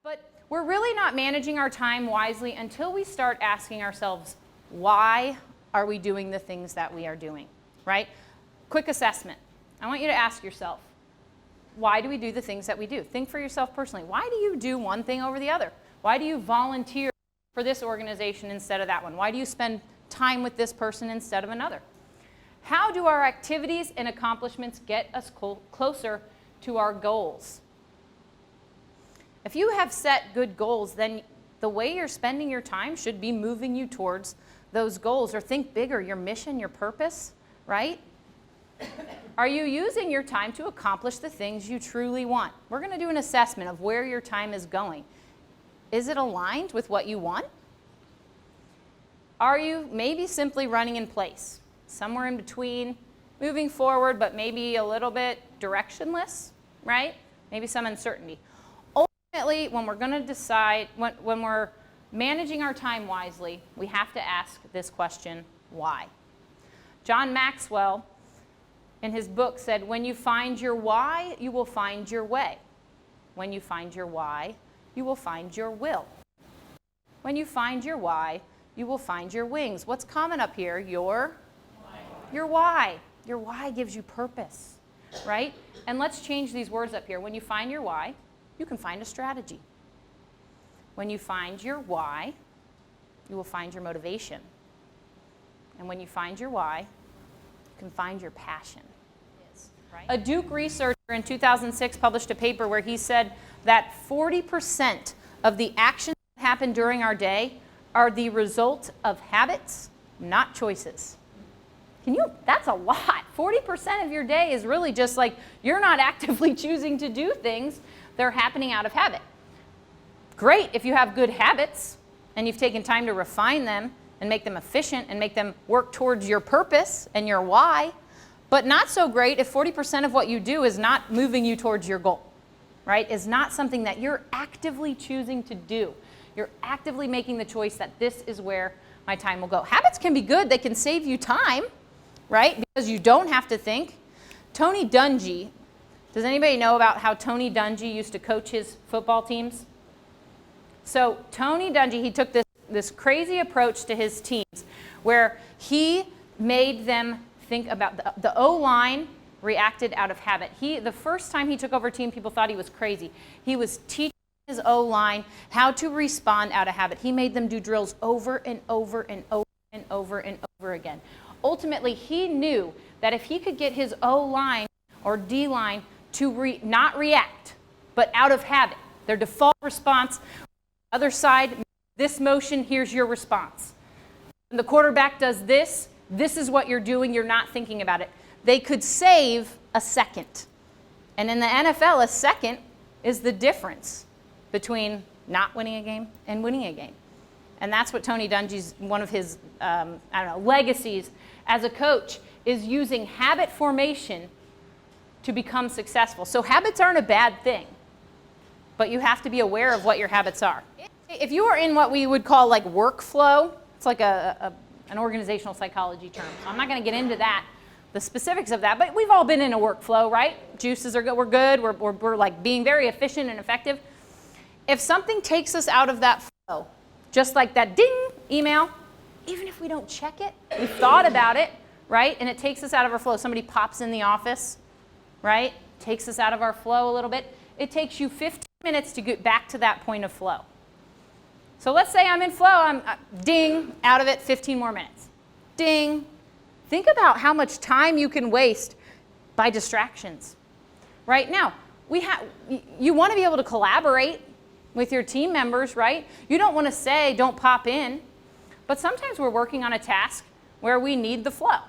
But we're really not managing our time wisely until we start asking ourselves, why are we doing the things that we are doing, right? Quick assessment. I want you to ask yourself, why do we do the things that we do? Think for yourself personally. Why do you do one thing over the other? Why do you volunteer for this organization instead of that one? Why do you spend time with this person instead of another? How do our activities and accomplishments get us closer to our goals? If you have set good goals, then the way you're spending your time should be moving you towards those goals. Or think bigger, your mission, your purpose, right? Are you using your time to accomplish the things you truly want? We're going to do an assessment of where your time is going. Is it aligned with what you want? Are you maybe simply running in place, somewhere in between, moving forward, but maybe a little bit directionless, right? Maybe some uncertainty. Ultimately, when we're going to decide, when we're managing our time wisely, we have to ask this question, why? John Maxwell, in his book, said, when you find your why, you will find your way. When you find your why, you will find your will. When you find your why, you will find your wings. What's common up here? Your why. Your why gives you purpose, right? And let's change these words up here. When you find your why, you can find a strategy. When you find your why, you will find your motivation. And when you find your why, you can find your passion. Right? A Duke researcher in 2006 published a paper where he said that 40% of the actions that happen during our day are the result of habits, not choices. That's a lot. 40% of your day is really just like you're not actively choosing to do things. They're happening out of habit. Great if you have good habits and you've taken time to refine them and make them efficient and make them work towards your purpose and your why. But not so great if 40% of what you do is not moving you towards your goal, right? Is not something that you're actively choosing to do. You're actively making the choice that this is where my time will go. Habits can be good. They can save you time, right? Because you don't have to think. Tony Dungy, does anybody know about how Tony Dungy used to coach his football teams? So Tony Dungy, he took this crazy approach to his teams where he made them think about the O-line reacted out of habit. The first time he took over a team, people thought he was crazy. He was teaching his O-line how to respond out of habit. He made them do drills over and over and over and over and over again. Ultimately, he knew that if he could get his O-line or D-line to not react, but out of habit, their default response, other side, this motion, here's your response. When the quarterback does this, this is what you're doing, you're not thinking about it. They could save a second. And in the NFL, a second is the difference between not winning a game and winning a game. And that's what Tony Dungy's, one of his, legacies as a coach, is using habit formation to become successful. So habits aren't a bad thing, but you have to be aware of what your habits are. If you are in what we would call like workflow, it's like an organizational psychology term. So I'm not going to get into that, the specifics of that, but we've all been in a workflow, right? Juices are good, we're good, we're like being very efficient and effective. If something takes us out of that flow, just like that ding email, even if we don't check it, we thought about it, right? And it takes us out of our flow. Somebody pops in the office, right? Takes us out of our flow a little bit. It takes you 15 minutes to get back to that point of flow. So let's say I'm in flow, I'm ding, out of it, 15 more minutes. Ding. Think about how much time you can waste by distractions. Right now, you want to be able to collaborate with your team members, right? You don't want to say, don't pop in. But sometimes we're working on a task where we need the flow,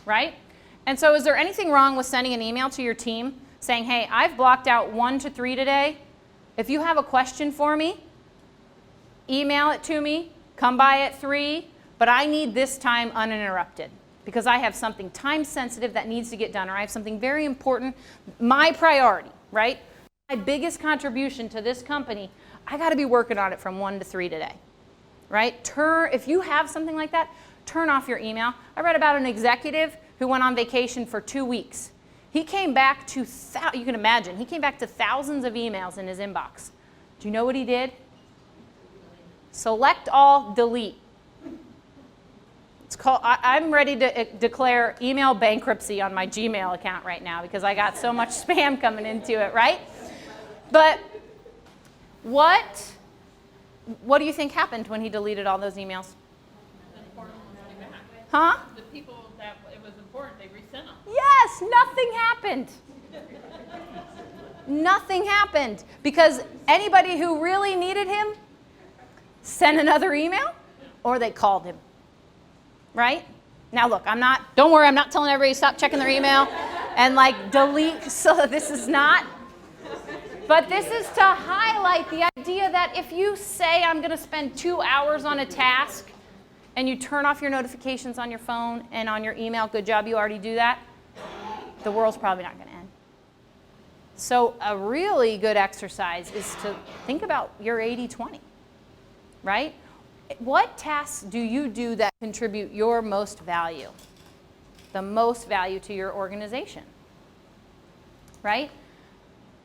right? And so is there anything wrong with sending an email to your team saying, hey, I've blocked out 1 to 3 today. If you have a question for me, email it to me, come by at 3, but I need this time uninterrupted because I have something time sensitive that needs to get done, or I have something very important, my priority, right? My biggest contribution to this company, I got to be working on it from 1 to 3 today, right? If you have something like that, turn off your email. I read about an executive who went on vacation for 2 weeks. He came back to, you can imagine, he came back to thousands of emails in his inbox Do you know what he did? Select all, delete. It's called, I'm ready to declare email bankruptcy on my Gmail account right now because I got so much spam coming into it, right? But what do you think happened when he deleted all those emails? Huh? The people that it was important, they resent them. Yes, nothing happened. Nothing happened because anybody who really needed him sent another email or they called him, right? Now look, don't worry, I'm not telling everybody to stop checking their email and like delete, so this is not, but this is to highlight the idea that if you say I'm gonna spend 2 hours on a task and you turn off your notifications on your phone and on your email, good job, you already do that, the world's probably not gonna end. So a really good exercise is to think about your 80-20, right? What tasks do you do that contribute your most value? The most value to your organization, right?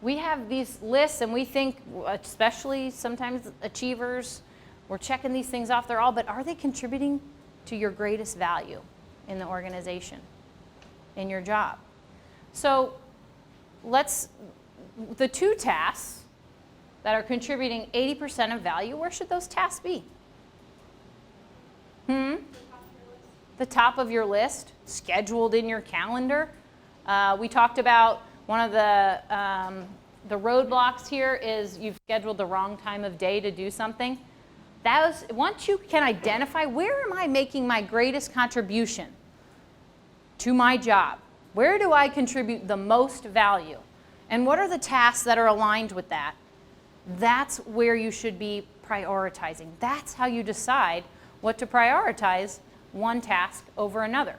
We have these lists and we think, especially sometimes achievers, we're checking these things off, but are they contributing to your greatest value in the organization, in your job? So the 2 tasks that are contributing 80% of value, where should those tasks be? The top of your list, scheduled in your calendar. We talked about one of the roadblocks here is you've scheduled the wrong time of day to do something. Once you can identify where am I making my greatest contribution to my job, where do I contribute the most value, and what are the tasks that are aligned with that, that's where you should be prioritizing. That's how you decide what to prioritize one task over another.